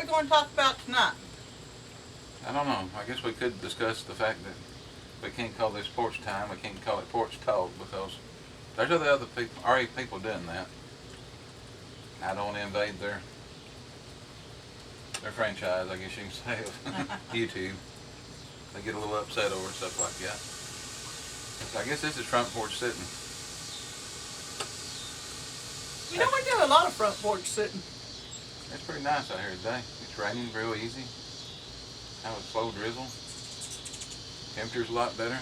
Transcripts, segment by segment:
we going to talk about tonight? I don't know. I guess we could discuss the fact that we can't call this porch time. We can't call it porch talk because there's other people, already people doing that. I don't want to invade their franchise, I guess you can say, of YouTube. They get a little upset over stuff like that. So I guess this is front porch sitting. You know, we do a lot of front porch sitting. It's pretty nice out here today. It's raining real easy. Kind of a slow drizzle. Temperature's a lot better.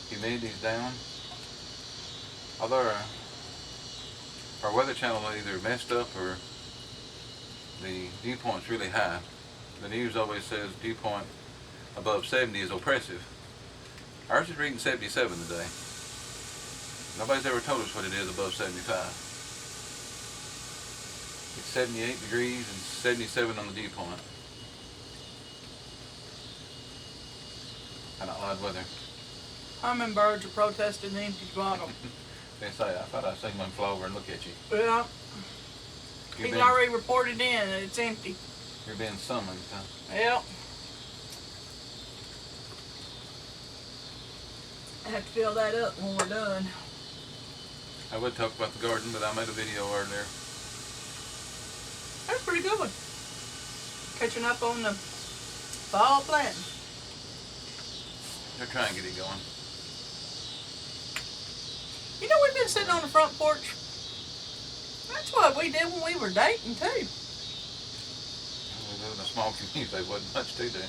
Humidity's down. Although our weather channel either messed up or the dew point's really high. The news always says dew point above 70 is oppressive. Ours is reading 77 today. Nobody's ever told us what it is above 75. It's 78 degrees and 77 on the dew point. Kind of odd weather. Hummingbirds are protesting the empty bottom. They say, I thought I'd seen one fly over and look at you. Yeah. People already reported in and it's empty. You're being summoned, huh? Yep. I have to fill that up when we're done. I would talk about the garden, but I made a video earlier. That's a pretty good one. Catching up on the fall planting. They're trying to get it going. You know, we've been sitting on the front porch. That's what we did when we were dating, too. We live in a small community. There wasn't much to do.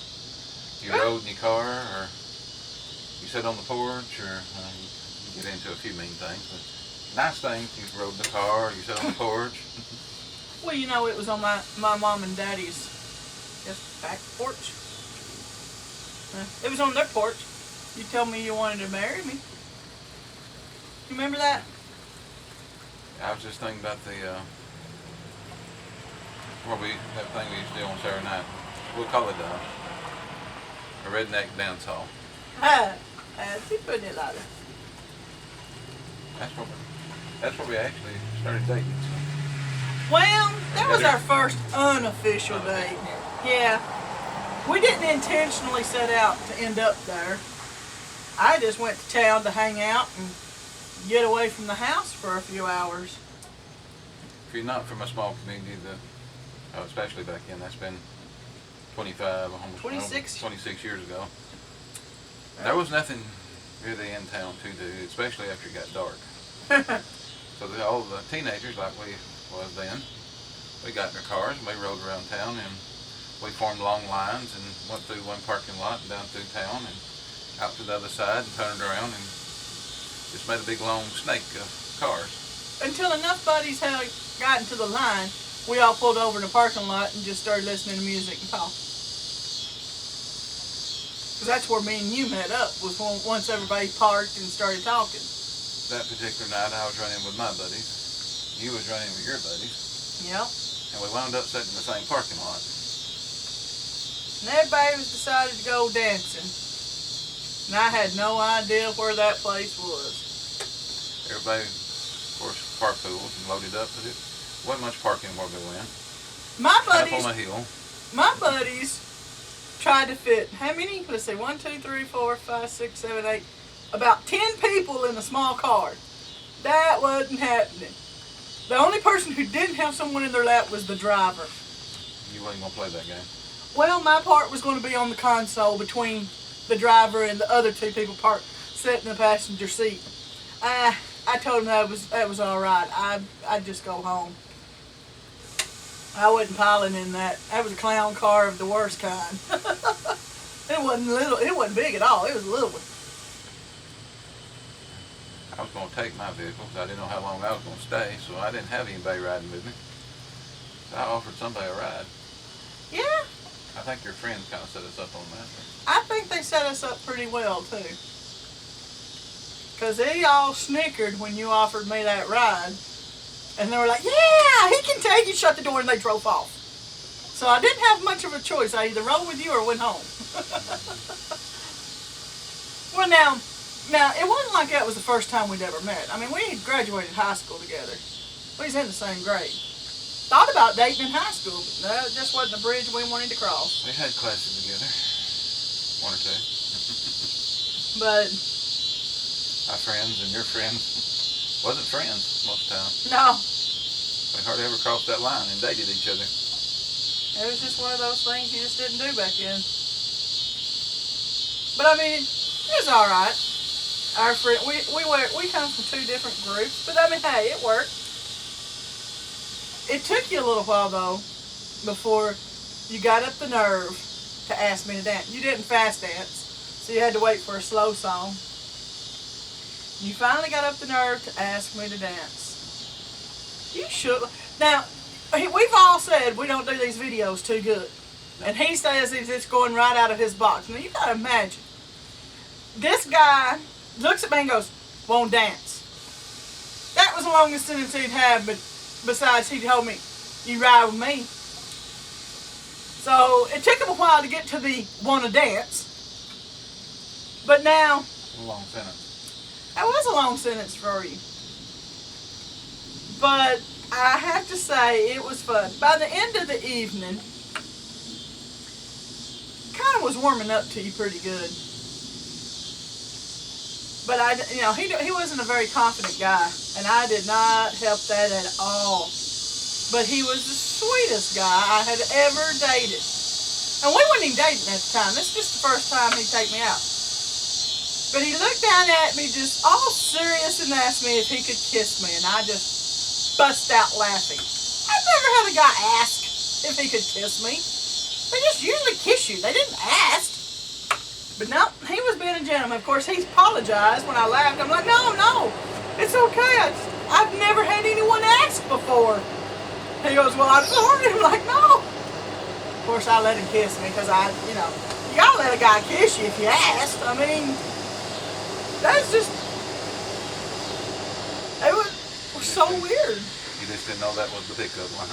You rode in your car, or you sat on the porch, or you get into a few mean things. But nice things, you rode in the car, or you sat on the porch. Well, you know, it was on my mom and daddy's back porch. It was on their porch. You told me you wanted to marry me. You remember that? I was just thinking about the that thing we used to do on Saturday night. We'll call it a redneck dance hall. She putting it like that. That's where we actually started dating. Well, that was our first unofficial date. Yeah. We didn't intentionally set out to end up there. I just went to town to hang out and get away from the house for a few hours. If you're not from a small community, especially back then, that's been 25, almost 26 years ago. There was nothing really in town to do, especially after it got dark. So all the teenagers, like we was then, we got in our cars and we rode around town, and we formed long lines and went through one parking lot and down through town and out to the other side and turned around and just made a big long snake of cars. Until enough buddies had gotten to the line, we all pulled over in the parking lot and just started listening to music and talking. Because that's where me and you met up, was once everybody parked and started talking. That particular night I was running with my buddies. You was running with your buddies. Yep. And we wound up sitting in the same parking lot. And everybody was decided to go dancing. And I had no idea where that place was. Everybody, of course, parked pools and loaded up, but it wasn't much parking where we went. My Up buddies, on a hill. my buddies tried to fit, how many? Let's see, 1, 2, 3, 4, 5, 6, 7, 8. About 10 people in a small car. That wasn't happening. The only person who didn't have someone in their lap was the driver. You wasn't going to play that game. Well, my part was going to be on the console between the driver and the other two people sitting in the passenger seat. I told him that was all right. I'd just go home. I wasn't piling in that. That was a clown car of the worst kind. It wasn't little. It wasn't big at all. It was a little one. I was going to take my vehicle because I didn't know how long I was going to stay, so I didn't have anybody riding with me. So I offered somebody a ride. Yeah. I think your friends kind of set us up on that. I think they set us up pretty well, too. Because they all snickered when you offered me that ride. And they were like, yeah, he can take you. Shut the door, and they drove off. So I didn't have much of a choice. I either rode with you or went home. Well, now, it wasn't like that was the first time we'd ever met. I mean, we had graduated high school together. We was in the same grade. thought about dating in high school, but that just wasn't a bridge we wanted to cross. We had classes together. One or two. But Our friends and your friends wasn't friends most of the time. no, We hardly ever crossed that line and dated each other. it was just one of those things you just didn't do back then. But I mean, it was all right. Our friend, we come from two different groups, but I mean, hey, it worked. It took you a little while though before you got up the nerve to ask me to dance. You didn't fast dance, so you had to wait for a slow song. You finally got up the nerve to ask me to dance. You should. Now, we've all said we don't do these videos too good. And he says it's going right out of his box. Now, you gotta imagine. This guy looks at me and goes, won't dance. That was the longest sentence he'd had, but besides, he told me, you ride with me. So, it took him a while to get to the wanna dance. But now, A long sentence. that was a long sentence for you. But I have to say, it was fun. By the end of the evening, kind of was warming up to you pretty good. But he wasn't a very confident guy, and I did not help that at all. But he was the sweetest guy I had ever dated. And we weren't even dating at the time. This is just the first time he'd take me out. But he looked down at me just all serious and asked me if he could kiss me, and I just bust out laughing. I've never had a guy ask if he could kiss me. They just usually kiss you. They didn't ask. But no, he was being a gentleman. Of course, he apologized when I laughed. I'm like, no, it's okay. I've never had anyone ask before. He goes, well, I'm sorry. I'm like, no. Of course, I let him kiss me because you gotta let a guy kiss you if you asked. I mean, that's just, it was so weird. You just didn't know that was the pickup line.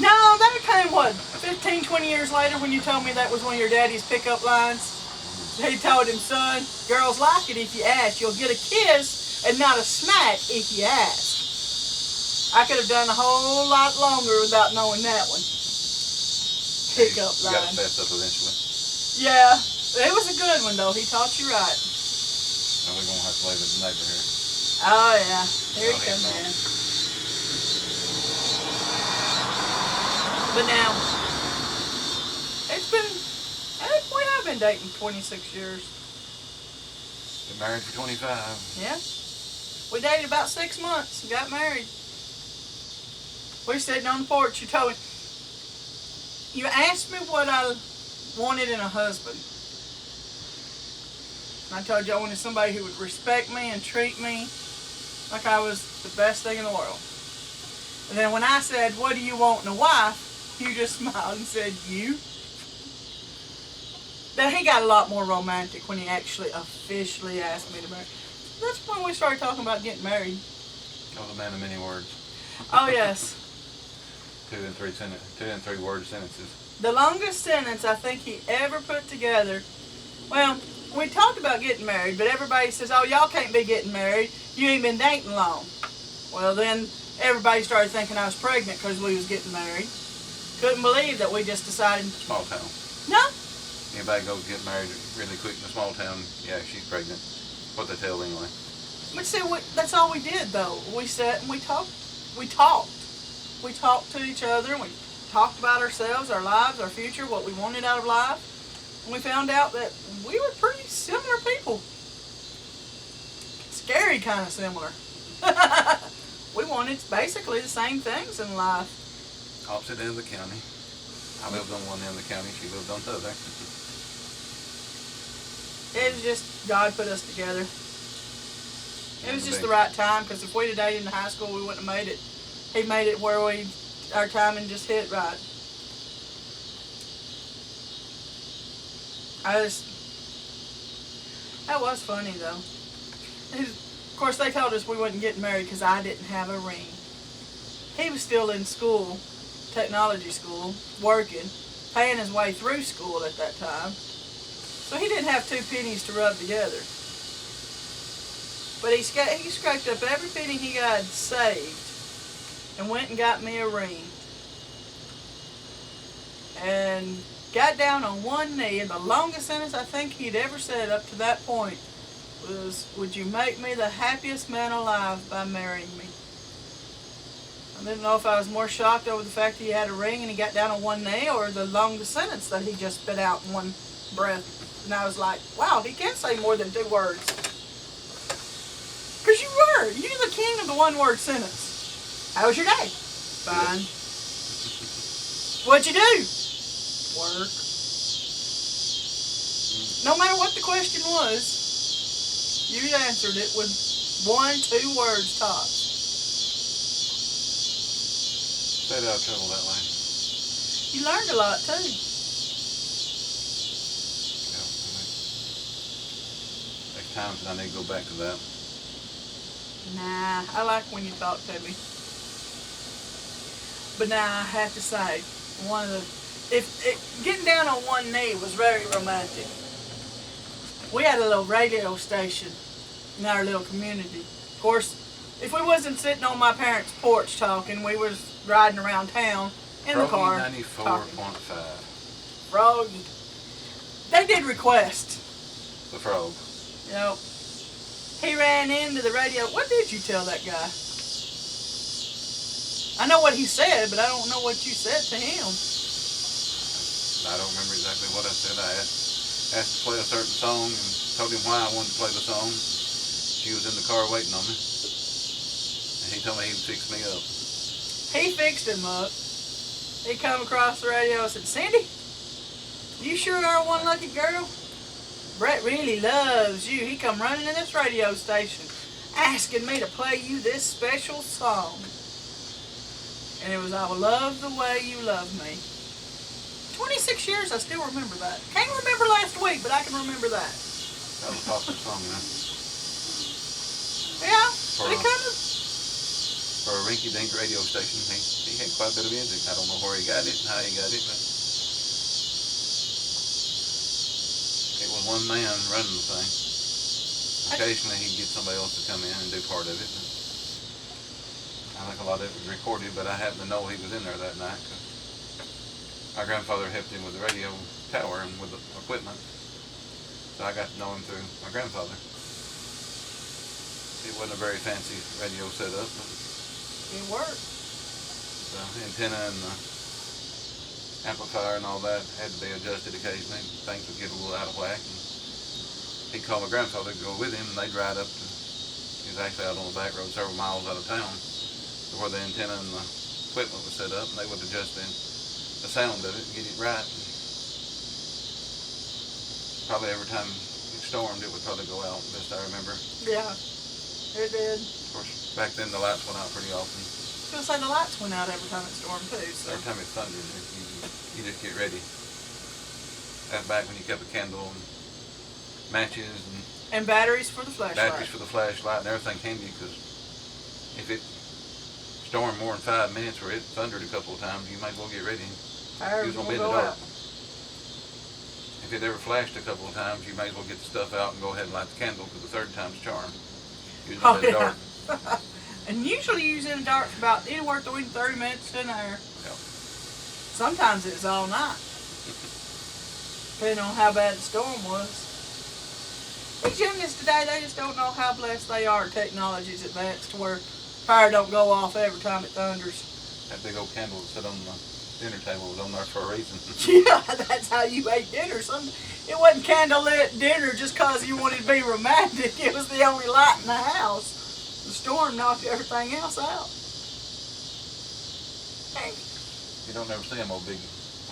No, that came, 15, 20 years later when you told me that was one of your daddy's pickup lines? He told him, son, girls like it if you ask. You'll get a kiss and not a smack if you ask. I could have done a whole lot longer without knowing that one. Pickup You got line. to fess up eventually. Yeah, it was a good one though. He taught you right. And we're going to have to leave the neighbor here. Oh yeah, here he Oh, comes yeah, no. in. But now, we have been dating 26 years. Been married for 25. Yeah. We dated about 6 months and got married. We were sitting on the porch. You told me, you asked me what I wanted in a husband. And I told you I wanted somebody who would respect me and treat me like I was the best thing in the world. And then when I said, what do you want in a wife? You just smiled and said, you. Then he got a lot more romantic when he actually officially asked me to marry. That's when we started talking about getting married. I was a man of many words. Oh yes. 2 and 3 word sentences. The longest sentence I think he ever put together. Well, we talked about getting married, but everybody says, oh, y'all can't be getting married. You ain't been dating long. Well, then everybody started thinking I was pregnant because we was getting married. Couldn't believe that we just decided. Small town. No. Anybody goes get married really quick in a small town, yeah, she's pregnant. What they tell anyway. But see, that's all we did though. We sat and we talked. We talked. We talked to each other. And we talked about ourselves, our lives, our future, what we wanted out of life. And we found out that we were pretty similar people. Scary kind of similar. We wanted basically the same things in life. Opposite end of the county. I lived on one end of the county, she lived on the other. It was just, God put us together. It was just the right time, because if we'd have dated in high school, we wouldn't have made it. He made it where our timing just hit right. That was funny though. Of course, they told us we wasn't getting married because I didn't have a ring. He was still in school, technology school, working, paying his way through school at that time. So he didn't have 2 pennies to rub together. But he scraped up every penny he got saved and went and got me a ring. and got down on one knee, and the longest sentence I think he'd ever said up to that point was, "Would you make me the happiest man alive by marrying me?" I didn't know if I was more shocked over the fact that he had a ring and he got down on one knee, or the longest sentence that he just spit out in one breath. And I was like, wow, he can say more than 2 words. Because you're the king of the one-word sentence. How was your day? Fine. What'd you do? Work. No matter what the question was, you answered it with 1-2 words tops. Stayed out of trouble that way. You learned a lot too. Yeah, there's times that I need to go back to that. Nah, I like when you talk to me. But now I have to say, getting down on one knee was very romantic. We had a little radio station in our little community. Of course, if we wasn't sitting on my parents' porch talking, we was riding around town in the car. 94.5. Froggy. They did request. The frog. You know, he ran into the radio. What did you tell that guy? I know what he said, but I don't know what you said to him. I don't remember exactly what I said. I asked to play a certain song and told him why I wanted to play the song. He was in the car waiting on me. And he told me he would fix me up. He fixed him up. He come across the radio and said, "Cindy, you sure are one lucky girl. Brett really loves you. He come running in this radio station asking me to play you this special song." And it was, "I will love the way you love me." 26 years, I still remember that. Can't remember last week, but I can remember that. That was a popular song, man. Yeah, but it kind of... For a rinky-dink radio station, he had quite a bit of music. I don't know where he got it and how he got it, but it was one man running the thing. Occasionally he'd get somebody else to come in and do part of it. I think a lot of it was recorded, but I happened to know he was in there that night. My grandfather helped him with the radio tower and with the equipment, so I got to know him through my grandfather. It wasn't a very fancy radio setup, but it worked. The antenna and the amplifier and all that had to be adjusted occasionally. Things would get a little out of whack. And he'd call my grandfather to go with him, and they'd ride up to, he was actually out on the back road several miles out of town, to where the antenna and the equipment was set up, and they would adjust the sound of it and get it right. And probably every time it stormed, it would probably go out, best I remember. Yeah, it did. Of course, back then the lights went out pretty often. I was going to say the lights went out every time it stormed too. So. Every time it thundered, you just get ready. That's back when you kept a candle and matches and batteries for the flashlight. Batteries for the flashlight and everything handy, because if it stormed more than 5 minutes or it thundered a couple of times, you might as well get ready. You was gonna be in the dark. If it ever flashed a couple of times, you might as well get the stuff out and go ahead and light the candle, because the third time's charm. You was in the dark. And usually you was in the dark for about anywhere between 30 minutes to an hour. Yep. Sometimes it's all night, depending on how bad the storm was. These youngins today, they just don't know how blessed they are. Technology's advanced to where fire don't go off every time it thunders. That big old candle that sat on the dinner table was on there for a reason. Yeah, that's how you ate dinner. It wasn't candlelit dinner just because you wanted to be romantic. It was the only light in the house. The storm knocked everything else out. Dang. You don't ever see them old big,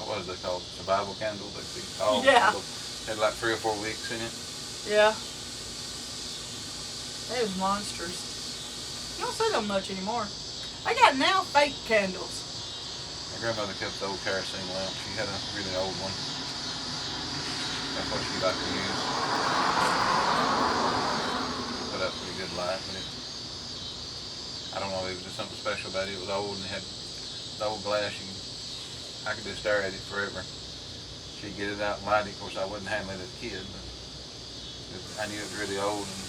what was they called? Survival candles? That big tall yeah. candle. Had like 3 or 4 wicks in it. Yeah. They was monsters. You don't see them much anymore. I got now fake candles. My grandmother kept the old kerosene lamp. She had a really old one. That's what she liked to use. Put up pretty good light, but I don't know, it was just something special about it. It was old and it had the old glass. I could just stare at it forever. She'd get it out and light it. Of course, I wouldn't handle it as a kid, but I knew it was really old, and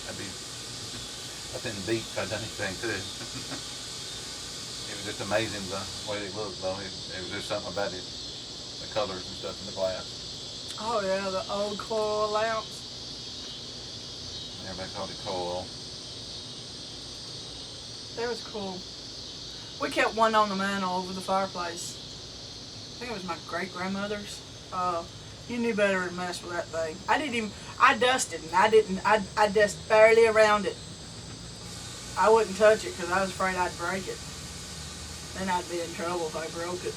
I'd be up in the beat if I'd done anything to it. It was just amazing the way it looked, though. It was just something about it. colors and stuff in the glass. Oh yeah, the old coil lamps. Everybody called it coil. That was cool. We kept one on the mantle over the fireplace. I think it was my great-grandmother's. You knew better than mess with that thing. I dusted and I dusted barely around it. I wouldn't touch it because I was afraid I'd break it. Then I'd be in trouble if I broke it.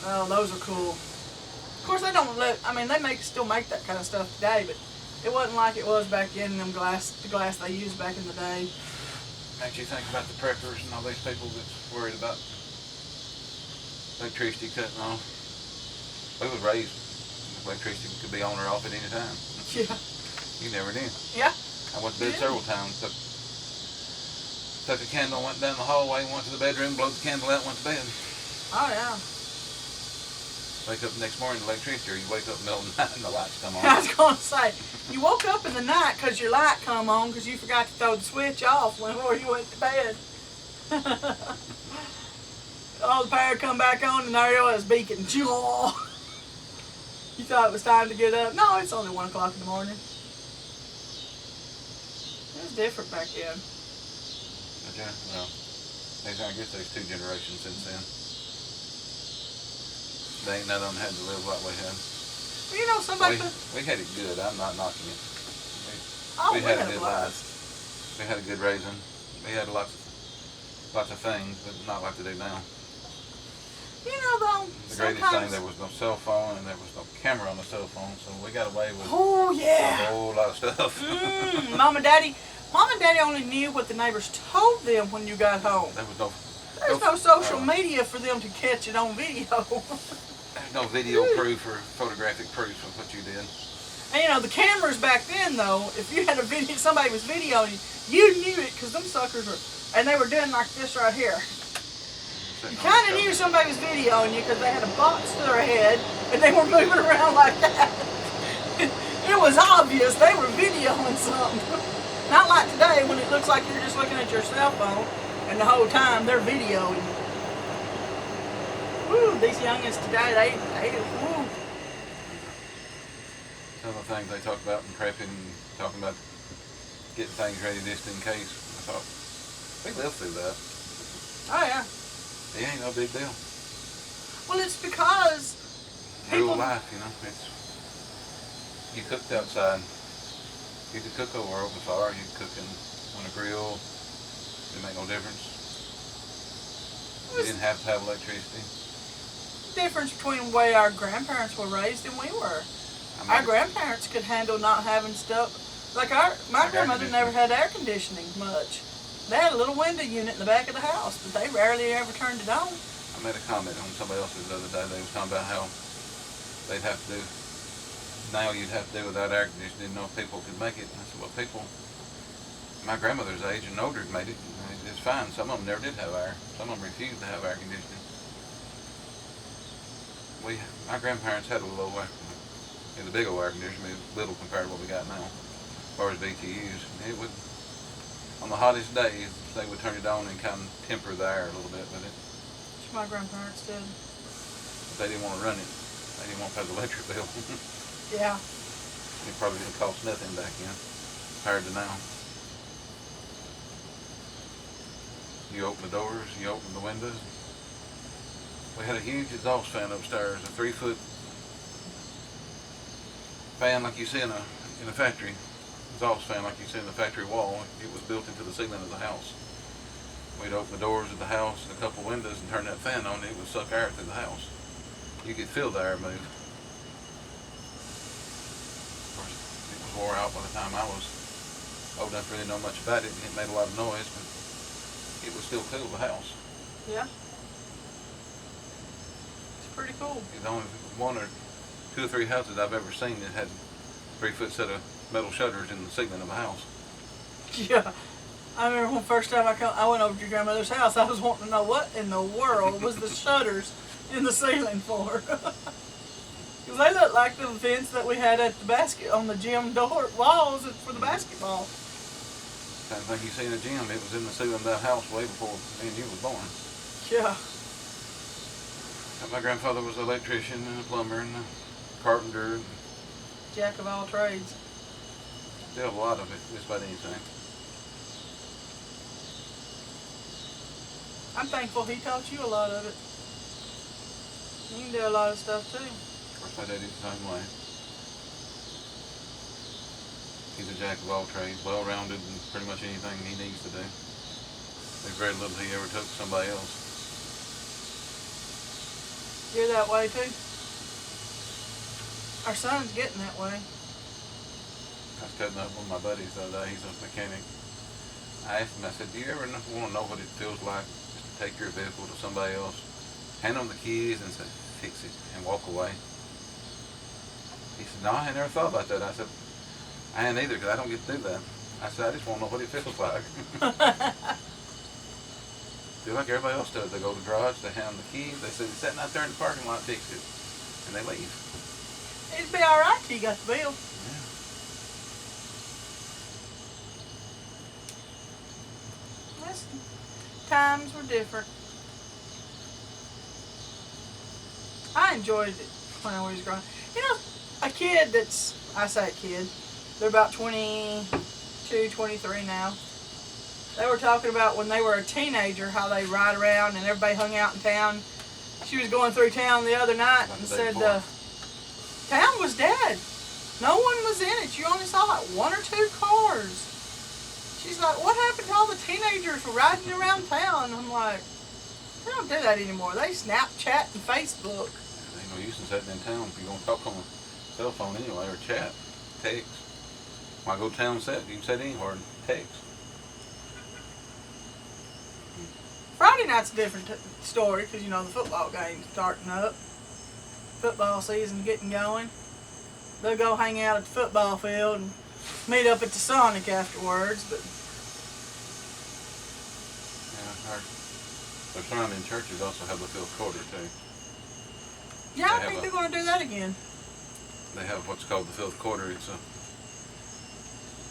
Oh, those are cool. Of course, they don't they still make that kind of stuff today, but it wasn't like it was back in the glass they used back in the day. Makes you think about the preppers and all these people that's worried about electricity cutting off. We was raised, electricity could be on or off at any time. Yeah. You never knew. Yeah. I went to bed several times. Took a candle, went down the hallway, went to the bedroom, blew the candle out, went to bed. Oh yeah. Wake up the next morning, the electricity, or you wake up in the middle of the night and the lights come on. I was going to say, you woke up in the night because your light come on because you forgot to throw the switch off before you went to bed. Oh, the power come back on and there it was beacon. You thought it was time to get up. No, it's only 1 o'clock in the morning. It was different back then. Yeah, well, I guess there's 2 generations since then. They ain't none of them had to live like we had. Well, you know, somebody... We had it good. I'm not knocking it. We had a had good life. We had a good raising. We had lots of things, but not like they do now. You know, though, the greatest thing, there was no cell phone and there was no camera on the cell phone, so we got away with a whole lot of stuff. Mom and Daddy only knew what the neighbors told them when you got home. There's no social media for them to catch it on video. There's no video proof or photographic proof of what you did. And you know, the cameras back then, though, if you had a video, somebody was videoing you knew it because them suckers were, and they were doing like this right here. You kind of knew somebody was videoing you because they had a box to their head and they were moving around like that. It was obvious they were videoing something. Not like today when it looks like you're just looking at your cell phone and the whole time they're videoing. Woo, these youngins today, they woo. Some of the things they talk about in prepping, talking about getting things ready just in case. I thought, we lived through that. Oh yeah. It ain't no big deal. Well, it's because real life, you know. You cooked outside. You could cook over open fire. You could cook on a grill. It made no difference. You didn't have to have electricity. Difference between the way our grandparents were raised and we were. Our grandparents could handle not having stuff. Like my grandmother never had air conditioning much. They had a little window unit in the back of the house, but they rarely ever turned it on. I made a comment on somebody else's the other day. They was talking about how they'd have to do, now you'd have to do without air conditioning. Didn't know if people could make it. I said, well, people, my grandmother's age and older made it. It's fine. Some of them never did have air. Some of them refused to have air conditioning. My grandparents had a little air, the big old air conditioning, little compared to what we got now, as far as BTUs. It would, on the hottest days, they would turn it on and kind of temper the air a little bit with it. That's what my grandparents did. But they didn't want to run it. They didn't want to pay the electric bill. Yeah. It probably didn't cost nothing back then, compared to now. You open the doors, you open the windows. We had a huge exhaust fan upstairs, a 3-foot fan like you see in a factory. Exhaust fan like you see in the factory wall. It was built into the ceiling of the house. We'd open the doors of the house and a couple windows and turn that fan on, and it would suck air through the house. You could feel the air move. Of course, it was wore out by the time I was old enough to really know much about it. It made a lot of noise, but it would still cool the house. Yeah. It's pretty cool. It's only 1 or 2 or 3 houses I've ever seen that had 3-foot set of metal shutters in the ceiling of a house. Yeah. I remember when the first time I went over to your grandmother's house, I was wanting to know what in the world was the shutters in the ceiling for. Because they looked like the fence that we had at the on the gym door walls for the basketball. Same thing you see in a gym, it was in the ceiling of that house way before me and you was born. Yeah. My grandfather was an electrician and a plumber and a carpenter. And Jack of all trades. did a lot of it, just about anything. I'm thankful he taught you a lot of it. You can do a lot of stuff too. Of course, my daddy's the same way. He's a jack of all trades, well-rounded in pretty much anything he needs to do. There's very little he ever took somebody else. You're that way too. Our son's getting that way. I was cutting up with my buddies the other day. He's a mechanic. I asked him, I said, do you ever want to know what it feels like just to take your vehicle to somebody else, hand them the keys and say, fix it, and walk away? He said, no, I never thought about that. I said, I ain't either, because I don't get to do that. I said, I just want to know what it feels like. Do like everybody else does. They go to the garage, they hand them the keys, they say, they're sitting out there in the parking lot, fix it, and they leave. It'd be alright till you got the bill. Yeah. Times were different. I enjoyed it when I was growing. You know, a kid that's, I say a kid, they're about 22, 23 now. They were talking about when they were a teenager, how they ride around and everybody hung out in town. She was going through town the other night and said, town was dead. No one was in it. You only saw like 1 or 2 cars. She's like, what happened to all the teenagers riding around town? I'm like, they don't do that anymore. They Snapchat and Facebook. There ain't no use in sitting in town if you're going to talk on a cell phone anyway, or chat, text. When I go to town and sit, you can sit anywhere and text. Friday night's a different story because, you know, the football game's starting up. Football season getting going. They'll go hang out at the football field and meet up at the Sonic afterwards, but yeah, our surrounding churches also have the field quarter too. Yeah, I think they're going to do that again. They have what's called the fifth quarter. It's a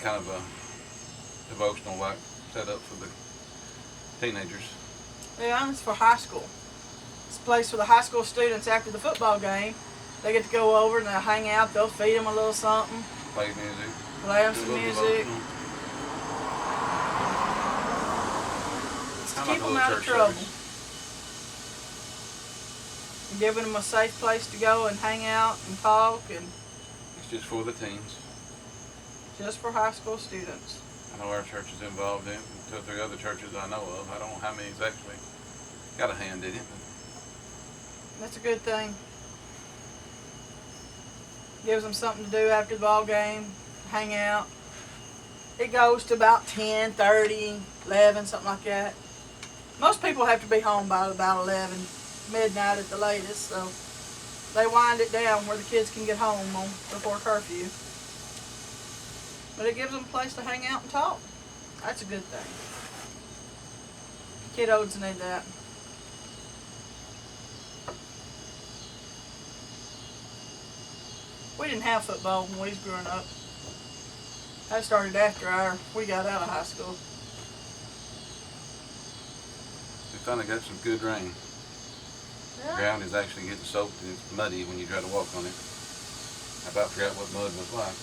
kind of a devotional like set up for the teenagers. Yeah, it's for high school. It's a place for the high school students after the football game. They get to go over and they'll hang out. They'll feed them a little something. Play music. Play them some music. Just keep them out of trouble. And giving them a safe place to go and hang out and talk. And it's just for the teens. Just for high school students. I know our church is involved in it. 2 or 3 other churches I know of. I don't know how many exactly got a hand in it. That's a good thing. Gives them something to do after the ball game, hang out. It goes to about 10, 30, 11, something like that. Most people have to be home by about 11, midnight at the latest, so they wind it down where the kids can get home before curfew. But it gives them a place to hang out and talk. That's a good thing. Kiddos need that. We didn't have football when we was growing up. That started after we got out of high school. We finally got some good rain. Yeah. The ground is actually getting soaked and it's muddy when you try to walk on it. I about forgot what mud was like.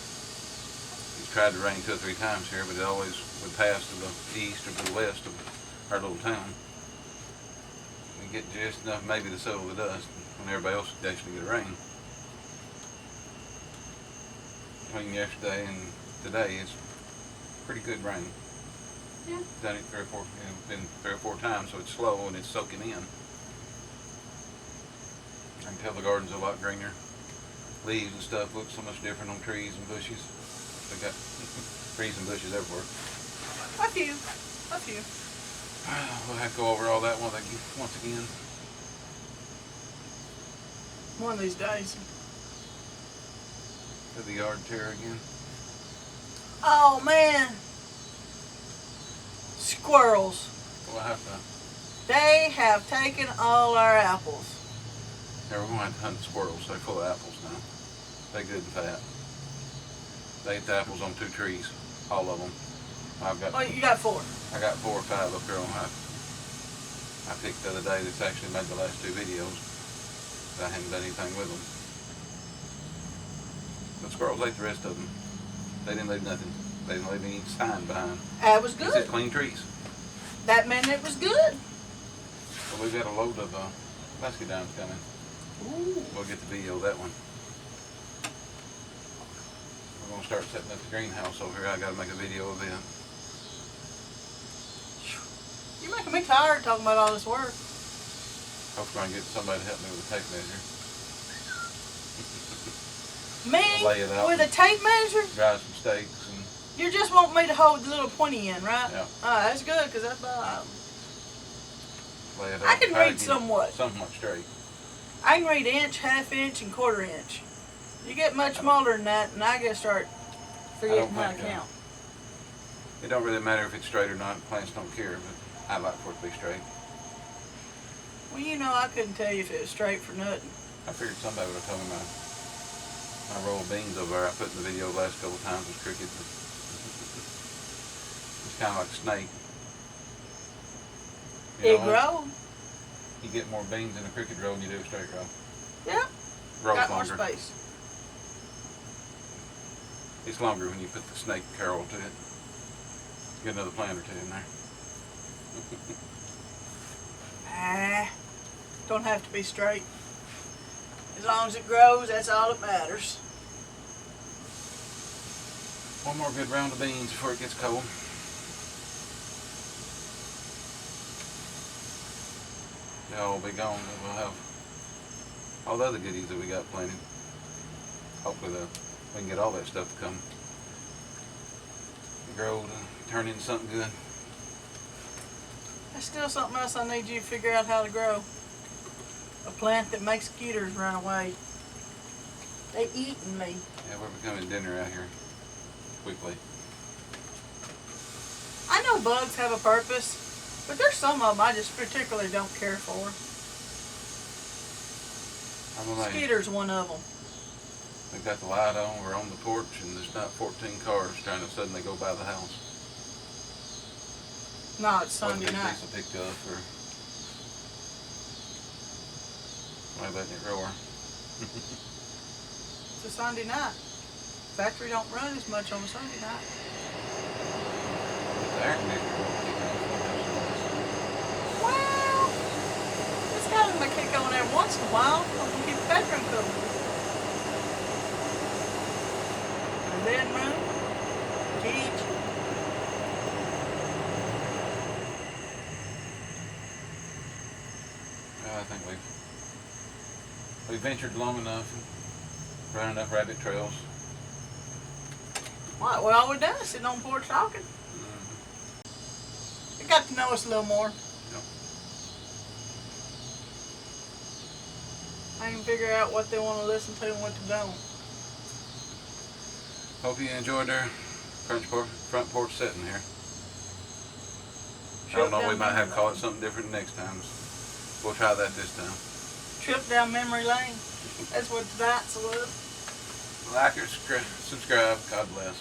It's tried to rain 2 or 3 times here, but it always would pass to the east or to the west of our little town. We get just enough maybe to settle the dust when everybody else would actually get rain. Between yesterday and today, it's pretty good rain. Yeah. Done it 3 or 4, been 3 or 4 times, so it's slow and it's soaking in. I can tell the garden's a lot greener. Leaves and stuff look so much different on trees and bushes. They got trees and bushes everywhere. A few. We'll have to go over all that once again. One of these days. Did the yard tear again? Oh man. Squirrels. What happened? They have taken all our apples. Yeah, we're going to have to hunt the squirrels. They're full of apples now. They're good and fat. They ate the apples on 2 trees, all of them. Oh, you got 4. I got 4 or 5 up here on I picked the other day that's actually made the last 2 videos. I haven't done anything with them. The squirrels ate the rest of them. They didn't leave nothing. They didn't leave any sign behind. That was good. It said clean trees. That meant it was good. Well, we've got a load of muscadines coming. Ooh. We'll get the video of that one. We're going to start setting up the greenhouse over here. I got to make a video of it. You're making me tired talking about all this work. Hopefully I can get somebody to help me with a tape measure. Me? Lay it out with a tape measure? Dry some steaks and... You just want me to hold the little pointy end, right? Yeah. That's good, because that's about... Lay it I out. can read somewhat. Somewhat straight. I can read inch, half inch, and quarter inch. You get much smaller than that, and I gotta start forgetting how to count. It don't really matter if it's straight or not. Plants don't care, but I like for it to be straight. Well, you know, I couldn't tell you if it was straight for nothing. I figured somebody would have told me my roll of beans over there I put in the video the last couple of times was crooked. It's kind of like a snake. It grows. You get more beans in a crooked row than you do a straight row. Yeah. Grows Got longer. more space. It's longer when you put the snake curl to it. Get another plant or two in there. Don't have to be straight. As long as it grows, that's all that matters. One more good round of beans before it gets cold. They'll all be gone, and we'll have all the other goodies that we got planted. Hopefully we can get all that stuff to come grow and turn into something good. That's still something else I need you to figure out how to grow. A plant that makes skeeters run away. They eating me. Yeah, we're becoming dinner out here quickly. I know bugs have a purpose, but there's some of them I just particularly don't care for. Skeeter's one of them. We've got the light on, we're on the porch, and there's not 14 cars trying to suddenly go by the house. No, it's Sunday night. Diesel picked up, or why letting it roar? It's a Sunday night. Factory don't run as much on a Sunday night. The air conditioner won't kick on. Well, it's got them to kick on every once in a while. I can keep the bedroom cool. The bedroom, teach. I think we've ventured long enough, run enough rabbit trails. Well, all we're done is sitting on the porch talking. They got to know us a little more. Yep. I can figure out what they want to listen to and what they don't. Hope you enjoyed our front porch setting here. I don't know, we might have to call it something different next time. We'll try that this time. Trip down memory lane. That's what tonight's was. Like or subscribe. God bless.